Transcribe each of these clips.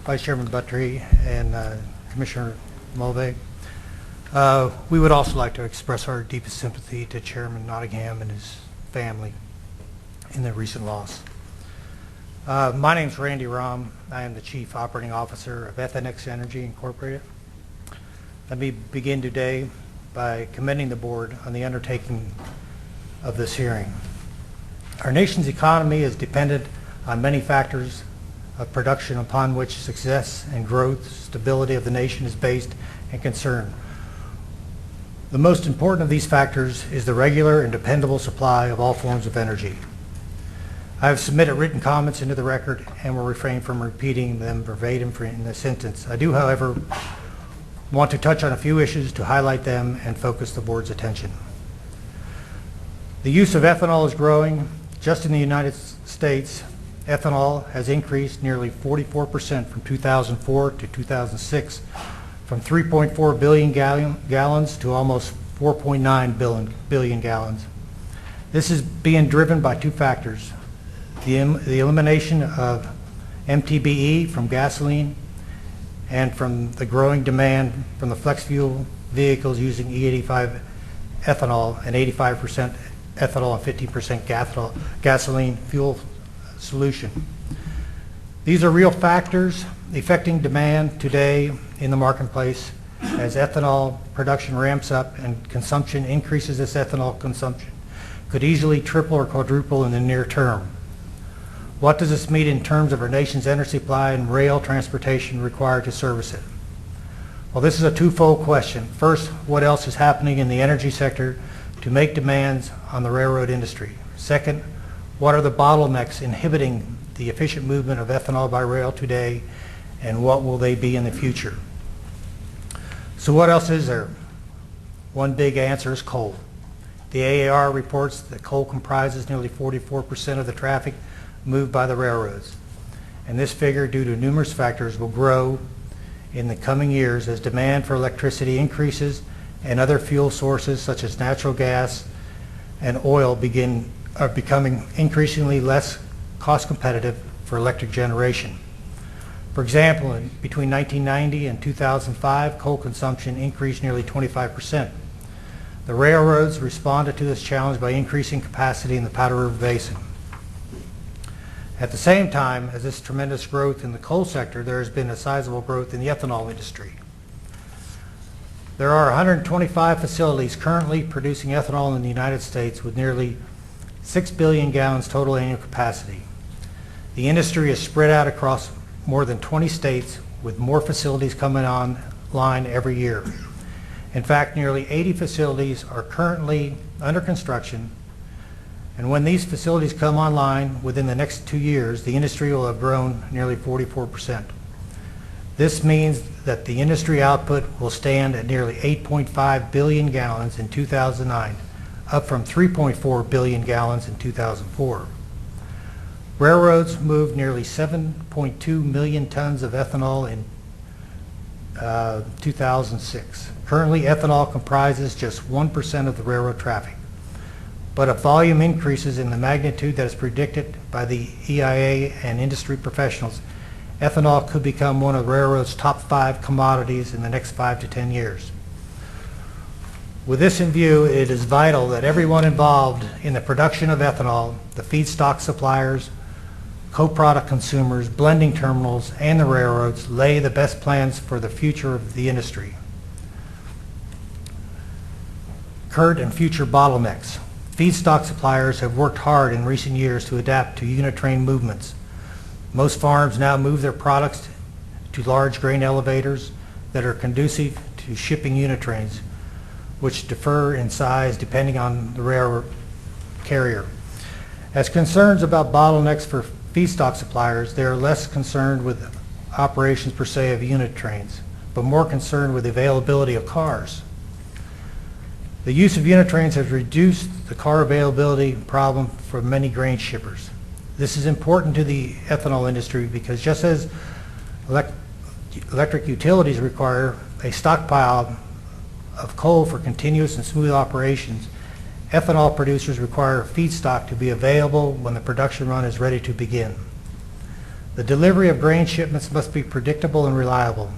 Vice Chairman Buttry and Commissioner Mulvey. We would also like to express our deepest sympathy to Chairman Nottingham and his family in the recent loss. My name is Randy Rahm. I am the Chief Operating Officer of Ethanex Energy Incorporated. Let me begin today by commending the board on the undertaking of this hearing. Our nation's economy is dependent on many factors of production upon which success and growth, stability of the nation is based and concerned. The most important of these factors is the regular and dependable supply of all forms of energy. I have submitted written comments into the record and will refrain from repeating them verbatim in this instance. I do, however, want to touch on a few issues to highlight them and focus the board's attention. The use of ethanol is growing. Just in the United States, ethanol has increased nearly 44% from 2004 to 2006, from 3.4 billion gallons to almost 4.9 billion gallons. This is being driven by two factors: the elimination of MTBE from gasoline and from the growing demand from the flex fuel vehicles using E85 ethanol and 85% ethanol and 15% gasoline fuel solution. These are real factors affecting demand today in the marketplace. As ethanol production ramps up and consumption increases, this ethanol consumption could easily triple or quadruple in the near term. What does this mean in terms of our nation's energy supply and rail transportation required to service it? Well, this is a twofold question. First, what else is happening in the energy sector to make demands on the railroad industry? Second, what are the bottlenecks inhibiting the efficient movement of ethanol by rail today, and what will they be in the future? So what else is there? One big answer is coal. The AAR reports that coal comprises nearly 44% of the traffic moved by the railroads. And this figure, due to numerous factors, will grow in the coming years as demand for electricity increases and other fuel sources such as natural gas and oil are becoming increasingly less cost competitive for electric generation. For example, between 1990 and 2005, coal consumption increased nearly 25%. The railroads responded to this challenge by increasing capacity in the Powder River Basin. At the same time as this tremendous growth in the coal sector, there has been a sizable growth in the ethanol industry. There are 125 facilities currently producing ethanol in the United States with nearly 6 billion gallons total annual capacity. The industry is spread out across more than 20 states, with more facilities coming online every year. In fact, nearly 80 facilities are currently under construction, and when these facilities come online within the next 2 years, the industry will have grown nearly 44%. This means that the industry output will stand at nearly 8.5 billion gallons in 2009, up from 3.4 billion gallons in 2004. Railroads moved nearly 7.2 million tons of ethanol in 2006. Currently, ethanol comprises just 1% of the railroad traffic. But if volume increases in the magnitude that is predicted by the EIA and industry professionals, ethanol could become one of railroad's top 5 commodities in the next 5 to 10 years. With this in view, it is vital that everyone involved in the production of ethanol, the feedstock suppliers, co-product consumers, blending terminals, and the railroads, lay the best plans for the future of the industry. Current and future bottlenecks. Feedstock suppliers have worked hard in recent years to adapt to unit train movements. Most farms now move their products to large grain elevators that are conducive to shipping unit trains, which differ in size depending on the railroad carrier. As concerns about bottlenecks for feedstock suppliers, they are less concerned with operations per se of unit trains, but more concerned with the availability of cars. The use of unit trains has reduced the car availability problem for many grain shippers. This is important to the ethanol industry because just as electric utilities require a stockpile of coal for continuous and smooth operations, ethanol producers require feedstock to be available when the production run is ready to begin. The delivery of grain shipments must be predictable and reliable.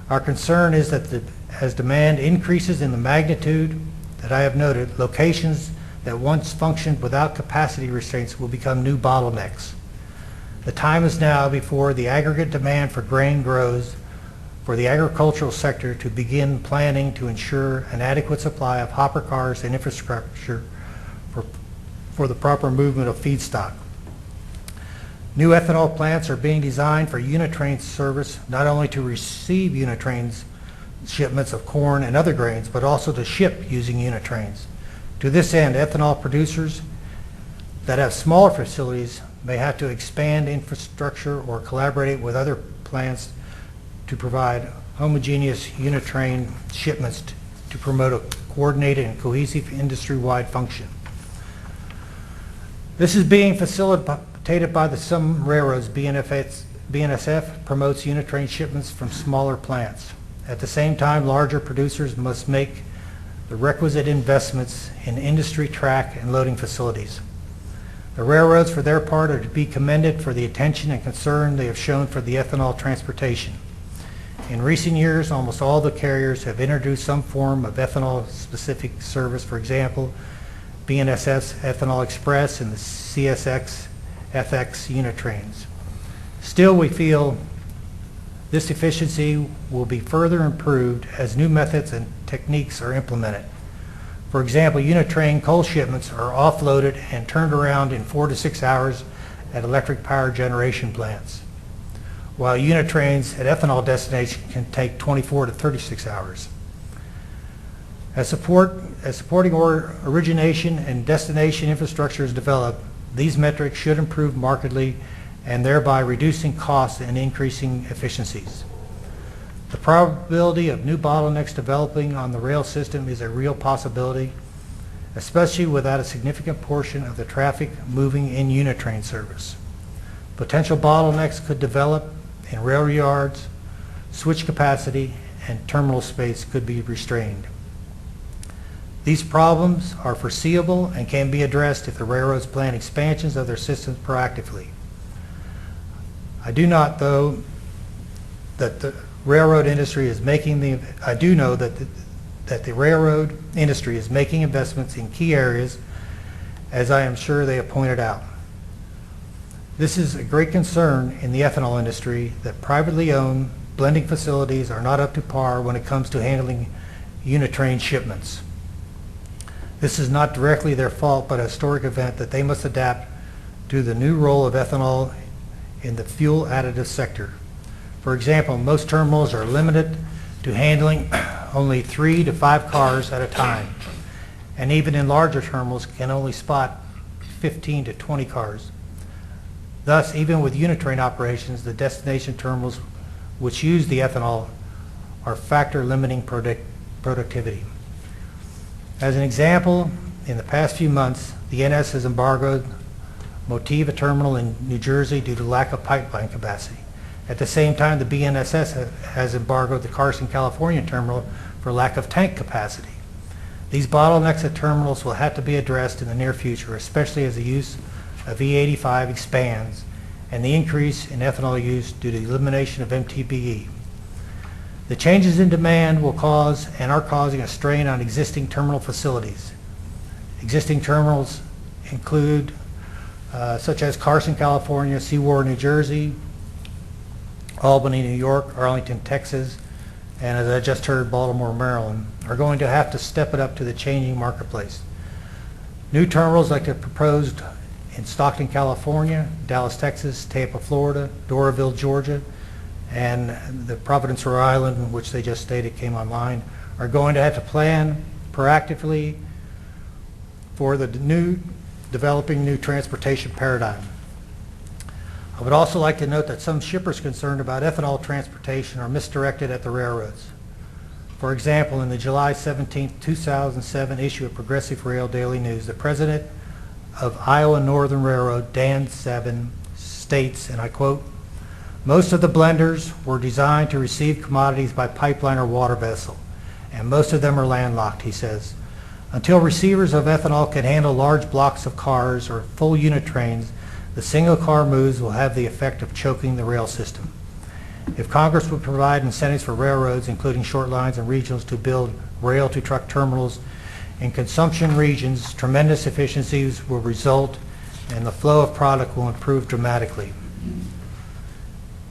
Our concern is that as demand increases in the magnitude that I have noted, locations that once functioned without capacity restraints will become new bottlenecks. The time is now before the aggregate demand for grain grows for the agricultural sector to begin planning to ensure an adequate supply of hopper cars and infrastructure for the proper movement of feedstock. New ethanol plants are being designed for unit train service, not only to receive unit trains shipments of corn and other grains, but also to ship using unit trains. To this end, ethanol producers that have smaller facilities may have to expand infrastructure or collaborate with other plants to provide homogeneous unit train shipments to promote a coordinated and cohesive industry-wide function. This is being facilitated by some railroads. BNSF promotes unit train shipments from smaller plants. At the same time, larger producers must make the requisite investments in industry track and loading facilities. The railroads, for their part, are to be commended for the attention and concern they have shown for the ethanol transportation. In recent years, almost all the carriers have introduced some form of ethanol-specific service. For example, BNSF's Ethanol Express and the CSX FX unit trains. Still, we feel this efficiency will be further improved as new methods and techniques are implemented. For example, unit train coal shipments are offloaded and turned around in 4 to 6 hours at electric power generation plants, while unit trains at ethanol destination can take 24 to 36 hours. As supporting origination and destination infrastructure is developed, these metrics should improve markedly and thereby reducing costs and increasing efficiencies. The probability of new bottlenecks developing on the rail system is a real possibility, especially without a significant portion of the traffic moving in unit train service. Potential bottlenecks could develop in rail yards, switch capacity, and terminal space could be restrained. These problems are foreseeable and can be addressed if the railroads plan expansions of their systems proactively. I do not, though, that the railroad industry is making that the railroad industry is making investments in key areas, as I am sure they have pointed out. This is a great concern in the ethanol industry that privately owned blending facilities are not up to par when it comes to handling unit train shipments. This is not directly their fault, but a historic event that they must adapt to the new role of ethanol in the fuel additive sector. For example, most terminals are limited to handling only 3 to 5 cars at a time, and even in larger terminals can only spot 15 to 20 cars. Thus, even with unit train operations, the destination terminals which use the ethanol are factor limiting productivity. As an example, in the past few months, the NS has embargoed Motiva terminal in New Jersey due to lack of pipeline capacity. At the same time, the BNSF has embargoed the Carson, California terminal for lack of tank capacity. These bottlenecks at terminals will have to be addressed in the near future, especially as the use of E85 expands and the increase in ethanol use due to the elimination of MTBE. The changes in demand will cause and are causing a strain on existing terminal facilities. Existing terminals include such as Carson, California, Seaward, New Jersey, Albany, New York, Arlington, Texas, and as I just heard, Baltimore, Maryland, are going to have to step it up to the changing marketplace. New terminals like the proposed in Stockton, California, Dallas, Texas, Tampa, Florida, Doraville, Georgia, and the Providence, Rhode Island, which they just stated came online, are going to have to plan proactively for the developing new transportation paradigm. I would also like to note that some shippers concerned about ethanol transportation are misdirected at the railroads. For example, in the July 17, 2007 issue of Progressive Rail Daily News, the president of Iowa Northern Railroad, Dan Savin, states, and I quote, "Most of the blenders were designed to receive commodities by pipeline or water vessel, and most of them are landlocked," he says. "Until receivers of ethanol can handle large blocks of cars or full unit trains, The single car moves will have the effect of choking the rail system. If Congress would provide incentives for railroads, including short lines and regionals, to build rail-to-truck terminals in consumption regions, tremendous efficiencies will result and the flow of product will improve dramatically.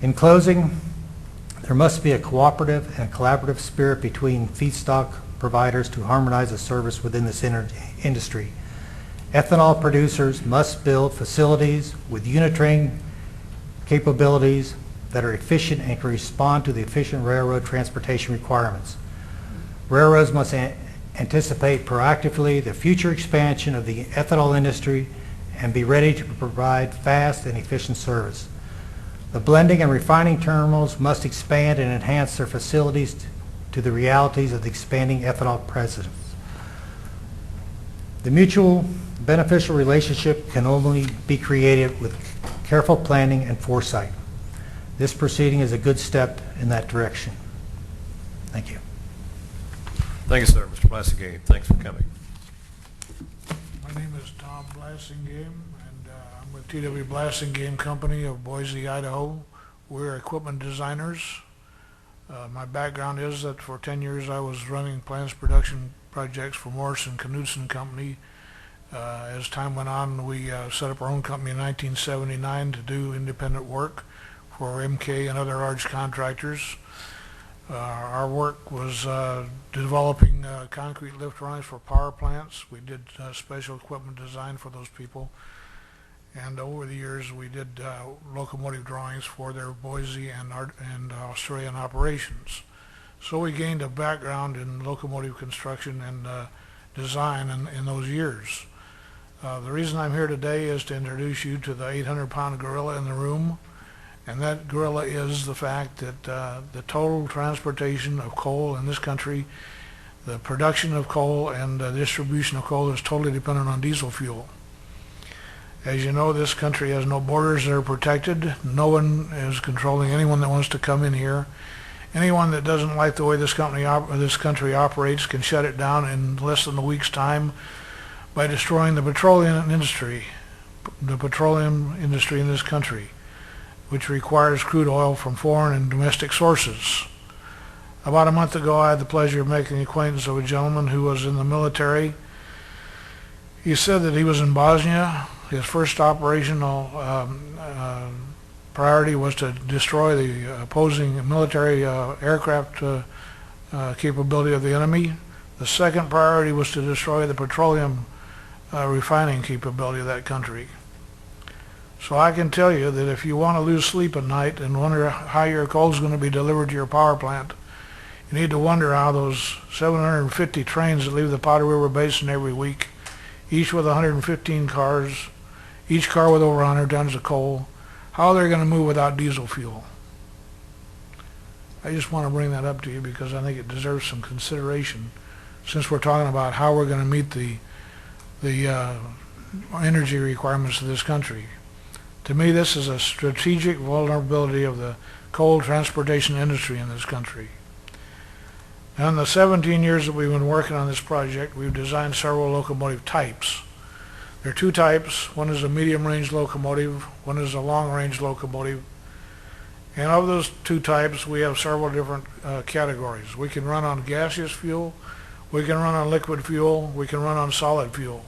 In closing, there must be a cooperative and collaborative spirit between feedstock providers to harmonize the service within this industry. Ethanol producers must build facilities with unit train capabilities that are efficient and can respond to the efficient railroad transportation requirements. Railroads must anticipate proactively the future expansion of the ethanol industry and be ready to provide fast and efficient service. The blending and refining terminals must expand and enhance their facilities to the realities of the expanding ethanol presence. The mutual beneficial relationship can only be created with careful planning and foresight. This proceeding is a good step in that direction. Thank you. Thank you, sir. Mr. Blassingame, thanks for coming. My name is Tom Blassingame, and I'm with T.W. Blassingame Company of Boise, Idaho. We're equipment designers. My background is that for 10 years I was running plants production projects for Morrison Knudsen Company. As time went on, we set up our own company in 1979 to do independent work for MK and other large contractors. Our work was developing concrete lift drawings for power plants. We did special equipment design for those people. And over the years, we did locomotive drawings for their Boise and Australian operations. So we gained a background in locomotive construction and design in those years. The reason I'm here today is to introduce you to the 800-pound gorilla in the room. And that gorilla is the fact that the total transportation of coal in this country, the production of coal and the distribution of coal is totally dependent on diesel fuel. As you know, this country has no borders that are protected. No one is controlling anyone that wants to come in here. Anyone that doesn't like the way this country operates can shut it down in less than a week's time by destroying the petroleum industry in this country, which requires crude oil from foreign and domestic sources. About a month ago, I had the pleasure of making the acquaintance of a gentleman who was in the military. He said that he was in Bosnia. His first operational priority was to destroy the opposing military aircraft capability of the enemy. The second priority was to destroy the petroleum refining capability of that country. So I can tell you that if you want to lose sleep at night and wonder how your coal is going to be delivered to your power plant, you need to wonder how those 750 trains that leave the Powder River Basin every week, each with 115 cars, each car with over 100 tons of coal, how they're going to move without diesel fuel. I just want to bring that up to you because I think it deserves some consideration since we're talking about how we're going to meet the energy requirements of this country. To me, this is a strategic vulnerability of the coal transportation industry in this country. Now, in the 17 years that we've been working on this project, we've designed several locomotive types. There are two types. One is a medium-range locomotive, one is a long-range locomotive. And of those two types, we have several different categories. We can run on gaseous fuel, we can run on liquid fuel, we can run on solid fuel.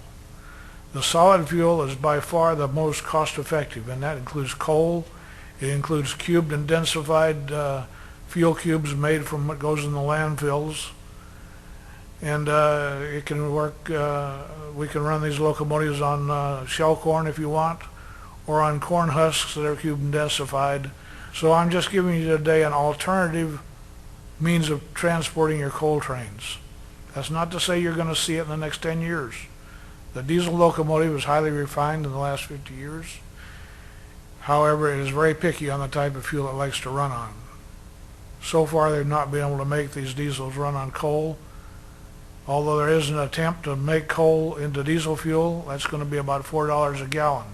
The solid fuel is by far the most cost-effective, and that includes coal. It includes cubed and densified fuel cubes made from what goes in the landfills. And it can work, we can run these locomotives on shell corn if you want, or on corn husks that are cubed and densified. So I'm just giving you today an alternative means of transporting your coal trains. That's not to say you're going to see it in the next 10 years. The diesel locomotive is highly refined in the last 50 years. However, it is very picky on the type of fuel it likes to run on. So far, they've not been able to make these diesels run on coal. Although there is an attempt to make coal into diesel fuel, that's going to be about $4 a gallon.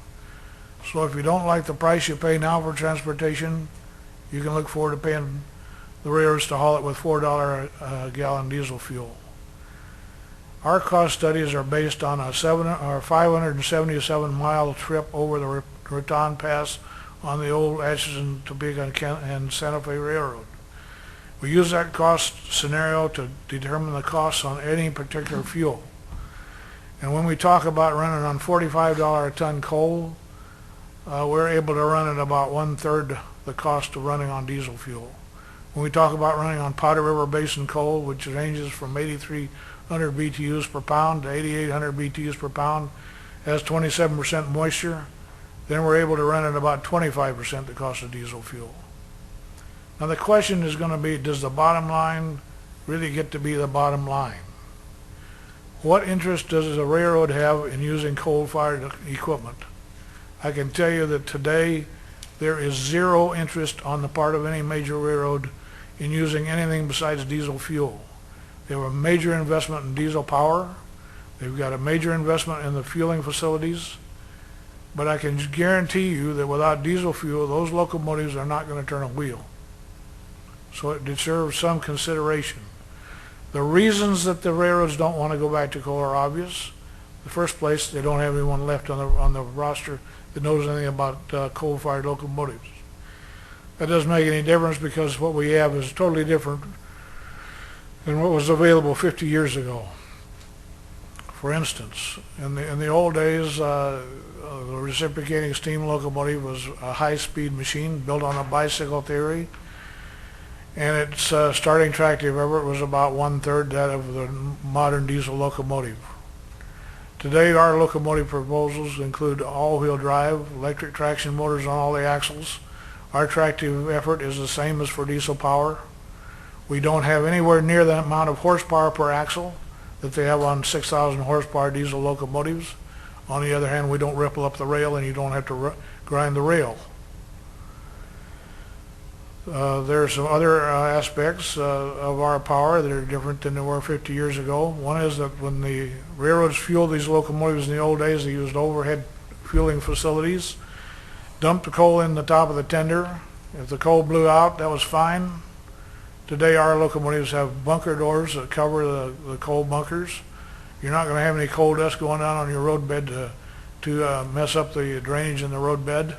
So if you don't like the price you pay now for transportation, you can look forward to paying the railroads to haul it with $4 a gallon diesel fuel. Our cost studies are based on a 577-mile trip over the Raton Pass on the old Atchison, Topeka, and Santa Fe Railroad. We use that cost scenario to determine the costs on any particular fuel. And when we talk about running on $45 a ton coal, we're able to run at about 1/3 the cost of running on diesel fuel. When we talk about running on Powder River Basin coal, which ranges from 8,300 BTUs per pound to 8,800 BTUs per pound, has 27% moisture, then we're able to run at about 25% the cost of diesel fuel. Now the question is going to be, does the bottom line really get to be the bottom line? What interest does a railroad have in using coal-fired equipment? I can tell you that today there is zero interest on the part of any major railroad in using anything besides diesel fuel. They have a major investment in diesel power. They've got a major investment in the fueling facilities. But I can guarantee you that without diesel fuel, those locomotives are not going to turn a wheel. So it deserves some consideration. The reasons that the railroads don't want to go back to coal are obvious. In the first place, they don't have anyone left on the roster that knows anything about coal-fired locomotives. That doesn't make any difference because what we have is totally different than what was available 50 years ago. For instance, in the old days, the reciprocating steam locomotive was a high-speed machine built on a bicycle theory, and its starting tractive effort was about 1/3 that of the modern diesel locomotive. Today, our locomotive proposals include all-wheel drive, electric traction motors on all the axles. Our tractive effort is the same as for diesel power. We don't have anywhere near the amount of horsepower per axle that they have on 6,000 horsepower diesel locomotives. On the other hand, we don't ripple up the rail and you don't have to grind the rail. There are some other aspects of our power that are different than they were 50 years ago. One is that when the railroads fueled these locomotives in the old days, they used overhead fueling facilities, dumped the coal in the top of the tender. If the coal blew out, that was fine. Today our locomotives have bunker doors that cover the coal bunkers. You're not going to have any coal dust going down on your roadbed to mess up the drainage in the roadbed.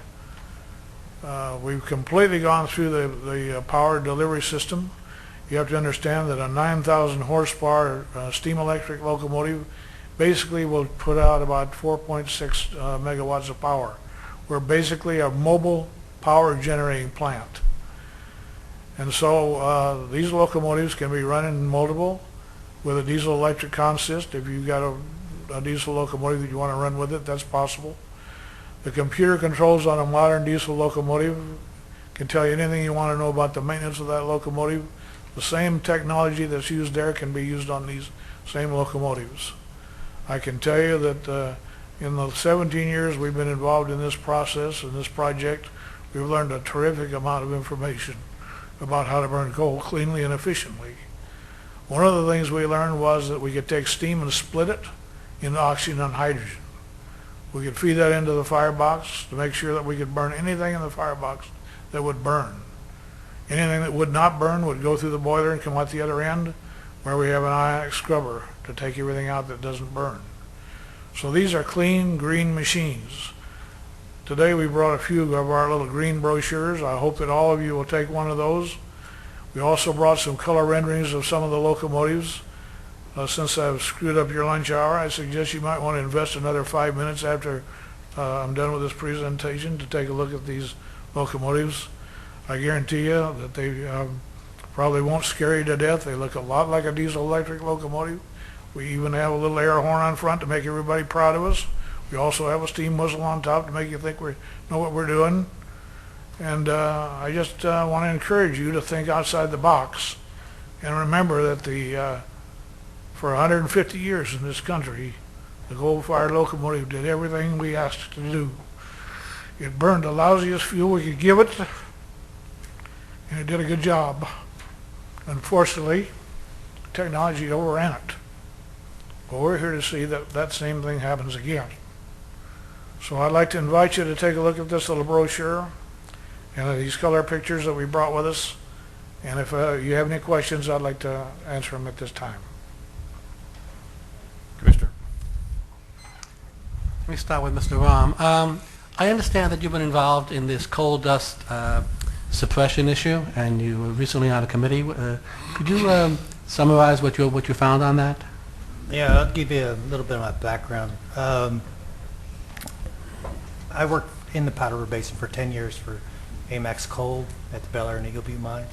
We've completely gone through the power delivery system. You have to understand that a 9,000 horsepower steam electric locomotive basically will put out about 4.6 megawatts of power. We're basically a mobile power generating plant. And so these locomotives can be run in multiple with a diesel electric consist. If you've got a diesel locomotive that you want to run with it, that's possible. The computer controls on a modern diesel locomotive can tell you anything you want to know about the maintenance of that locomotive. The same technology that's used there can be used on these same locomotives. I can tell you that in the 17 years we've been involved in this process, in this project, we've learned a terrific amount of information about how to burn coal cleanly and efficiently. One of the things we learned was that we could take steam and split it into oxygen and hydrogen. We could feed that into the firebox to make sure that we could burn anything in the firebox that would burn. Anything that would not burn would go through the boiler and come out the other end where we have an ionic scrubber to take everything out that doesn't burn. So these are clean, green machines. Today we brought a few of our little green brochures. I hope that all of you will take one of those. We also brought some color renderings of some of the locomotives. Since I've screwed up your lunch hour, I suggest you might want to invest another 5 minutes after I'm done with this presentation to take a look at these locomotives. I guarantee you that they probably won't scare you to death. They look a lot like a diesel electric locomotive. We even have a little air horn on front to make everybody proud of us. We also have a steam whistle on top to make you think we know what we're doing. And I just want to encourage you to think outside the box and remember that for 150 years in this country, the coal-fired locomotive did everything we asked it to do. It burned the lousiest fuel we could give it, and it did a good job. Unfortunately, technology overran it. But we're here to see that that same thing happens again. So I'd like to invite you to take a look at this little brochure and these color pictures that we brought with us. And if you have any questions, I'd like to answer them at this time. Commissioner. Let me start with Mr. Rahm. I understand that you've been involved in this coal dust suppression issue, and you were recently on a committee. Could you summarize what you found on that? Yeah, I'll give you a little bit of my background. I worked in the Powder River Basin for 10 years for Amex Coal at the Bel Air and Eagle Butte mine.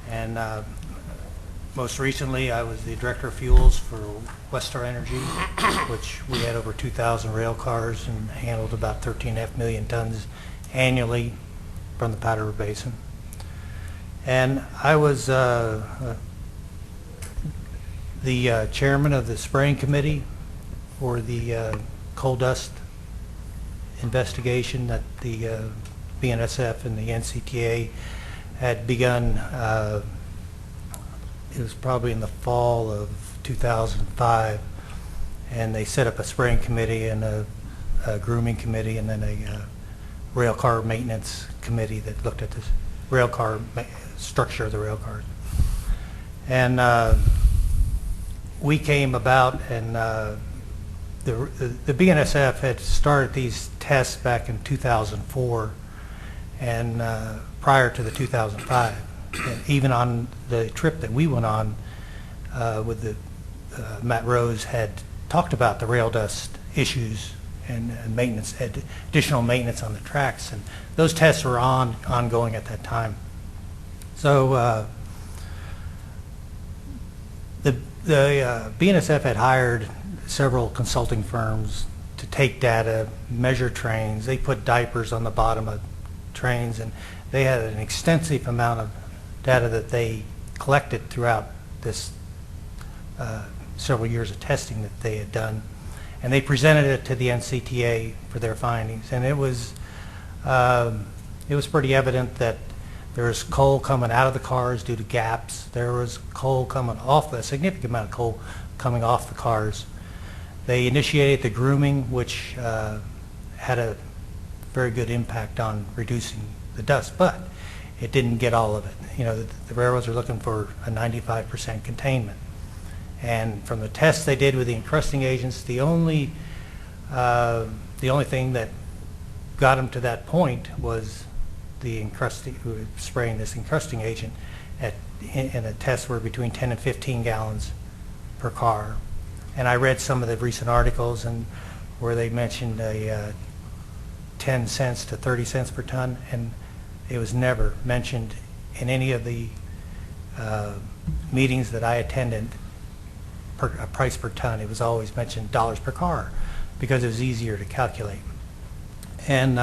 And most recently, I was the Director of Fuels for Westar Energy, which we had over 2,000 rail cars and handled about 13.5 million tons annually from the Powder River Basin. And I was the chairman of the spraying committee for the coal dust investigation that the BNSF and the NCTA had begun. It was probably in the fall of 2005, and they set up a spraying committee and a grooming committee and then a rail car maintenance committee that looked at this rail car structure of the rail cars. And we came about, and the BNSF had started these tests back in 2004 and prior to the 2005. And even on the trip that we went on with the Matt Rose had talked about the rail dust issues and maintenance, additional maintenance on the tracks, and those tests were ongoing at that time. So the BNSF had hired several consulting firms to take data, measure trains. They put diapers on the bottom of trains, and they had an extensive amount of data that they collected throughout this several years of testing that they had done, and they presented it to the NCTA for their findings. And it was pretty evident that there was coal coming out of the cars due to gaps. There was coal coming off, a significant amount of coal coming off the cars. They initiated the grooming, which had a very good impact on reducing the dust, but it didn't get all of it. You know, the railroads are looking for a 95% containment. And from the tests they did with the encrusting agents, the only thing that got them to that point was the spraying this encrusting agent in a test were between 10 and 15 gallons per car. And I read some of the recent articles and where they mentioned a 10 cents to 30 cents per ton, and it was never mentioned in any of the meetings that I attended, a price per ton. It was always mentioned dollars per car because it was easier to calculate. And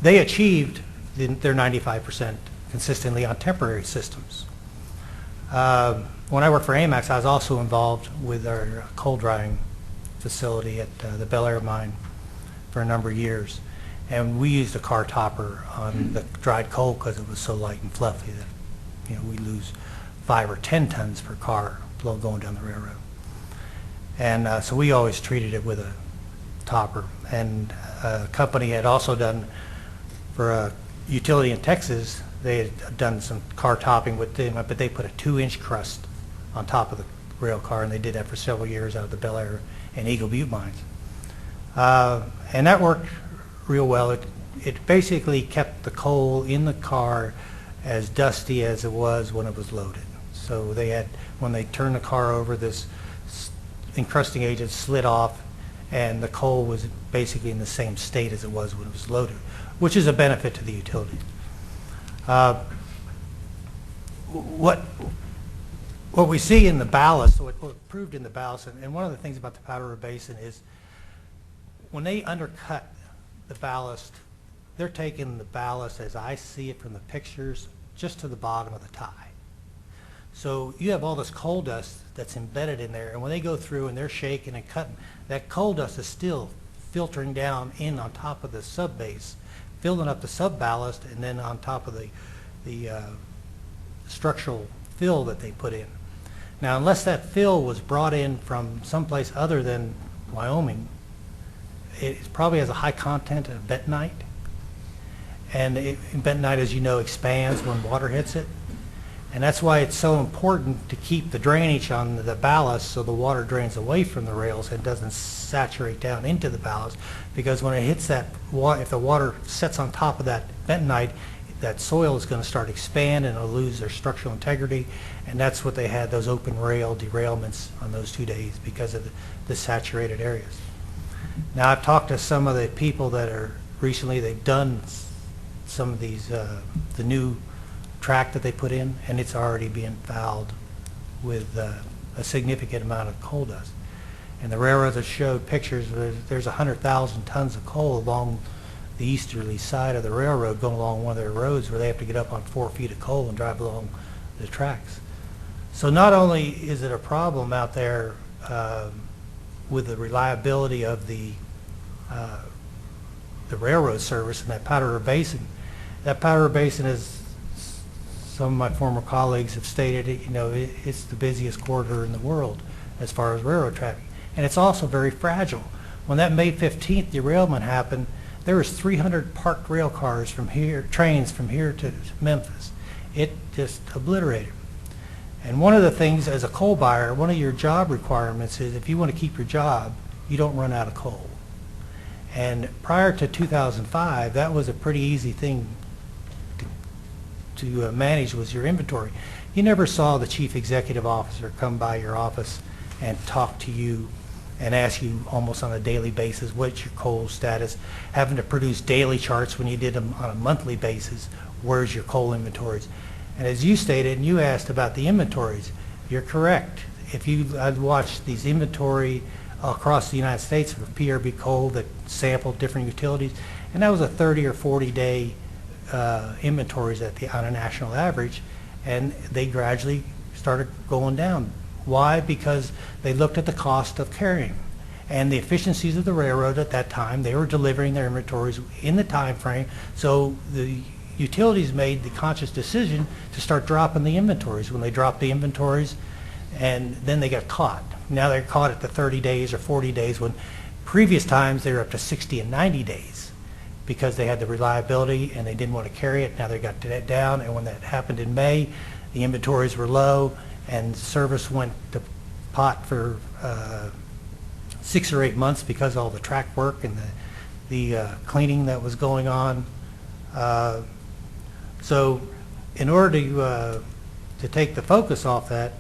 they achieved their 95% consistently on temporary systems. When I worked for Amex, I was also involved with our coal drying facility at the Bel Air mine for a number of years. And we used a car topper on the dried coal because it was so light and fluffy that, you know, we lose 5 or 10 tons per car going down the railroad. And so we always treated it with a topper. And a company had also done, for a utility in Texas, they had done some car topping with them, but they put a 2-inch crust on top of the rail car, and they did that for several years out of the Bel Air and Eagle Butte mines. And that worked real well. It basically kept the coal in the car as dusty as it was when it was loaded. So they had, when they turned the car over, this encrusting agent slid off, and the coal was basically in the same state as it was when it was loaded, which is a benefit to the utility. What we see in the ballast, what proved in the ballast, and one of the things about the Powder River Basin is when they undercut the ballast, they're taking the ballast, as I see it from the pictures, just to the bottom of the tie. So you have all this coal dust that's embedded in there, and when they go through and they're shaking and cutting, that coal dust is still filtering down in on top of the sub base, filling up the sub ballast, and then on top of the structural fill that they put in. Now, unless that fill was brought in from someplace other than Wyoming, it probably has a high content of bentonite, and bentonite, as you know, expands when water hits it. And that's why it's so important to keep the drainage on the ballast so the water drains away from the rails and doesn't saturate down into the ballast, because when it hits that if the water sets on top of that bentonite, that soil is going to start expand and it'll lose their structural integrity, and that's what they had, those open rail derailments on those 2 days because of the saturated areas. Now, I've talked to some of the people that are recently, they've done some of these, the new track that they put in, and it's already being fouled with a significant amount of coal dust. And the railroads have showed pictures where there's 100,000 tons of coal along the easterly side of the railroad going along one of their roads where they have to get up on 4 feet of coal and drive along the tracks. So not only is it a problem out there with the reliability of the railroad service in that Powder River Basin. That Powder River Basin, is, some of my former colleagues have stated, it's the busiest corridor in the world as far as railroad traffic. And it's also very fragile. When that May 15th derailment happened, there was 300 parked rail cars from here, trains from here to Memphis. It just obliterated. And one of the things, as a coal buyer, one of your job requirements is if you want to keep your job, you don't run out of coal. And prior to 2005, that was a pretty easy thing to manage, was your inventory. You never saw the chief executive officer come by your office and talk to you and ask you almost on a daily basis what's your coal status, having to produce daily charts when you did them on a monthly basis, where's your coal inventories. And as you stated, and you asked about the inventories, you're correct. I'd watched these inventory across the United States for PRB coal that sampled different utilities, and that was a 30 or 40 day inventories on a national average, and they gradually started going down. Why? Because they looked at the cost of carrying and the efficiencies of the railroad at that time. They were delivering their inventories in the time frame, so the utilities made the conscious decision to start dropping the inventories. When they dropped the inventories, and then they got caught. Now they're caught at the 30 days or 40 days, when previous times they were up to 60 and 90 days because they had the reliability and they didn't want to carry it. Now they got that down, and when that happened in May, the inventories were low and service went to pot for 6 or 8 months because of all the track work and the cleaning that was going on. So in order to take the focus off that,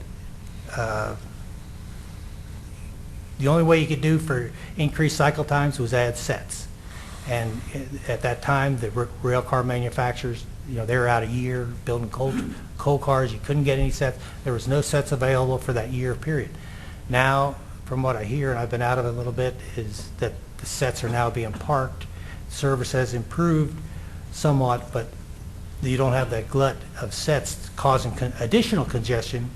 the only way you could do for increased cycle times was add sets. And at that time, the rail car manufacturers, they were out a year building coal cars. You couldn't get any sets. There was no sets available for that year period. Now, from what I hear, and I've been out of it a little bit, is that the sets are now being parked. Service has improved somewhat, but you don't have that glut of sets causing additional congestion.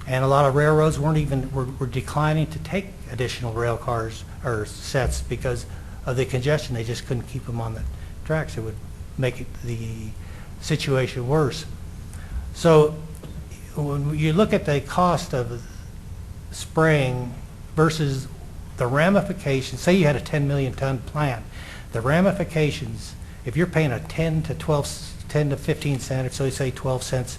And a lot of railroads were declining to take additional rail cars or sets because of the congestion. They just couldn't keep them on the tracks. It would make the situation worse. So when you look at the cost of spraying versus the ramifications, say you had a 10 million ton plant, the ramifications, if you're paying a 10 to 15 cents, so you say 12 cents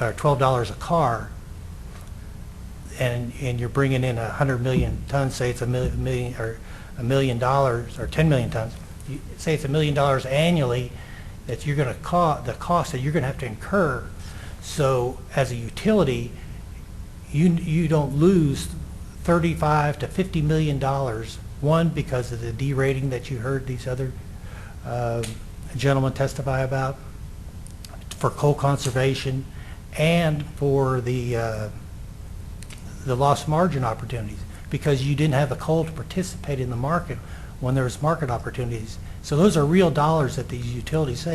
or $12 a car, and you're bringing in 100 million tons, say it's $1 million or $10 million tons, say it's $1 million annually that you're going to the cost that you're going to have to incur. So as a utility, you don't lose $35 to $50 million. One, because of the derating that you heard these other gentlemen testify about, for coal conservation, and for the lost margin opportunities, because you didn't have the coal to participate in the market when there was market opportunities. So those are real dollars that these utilities save.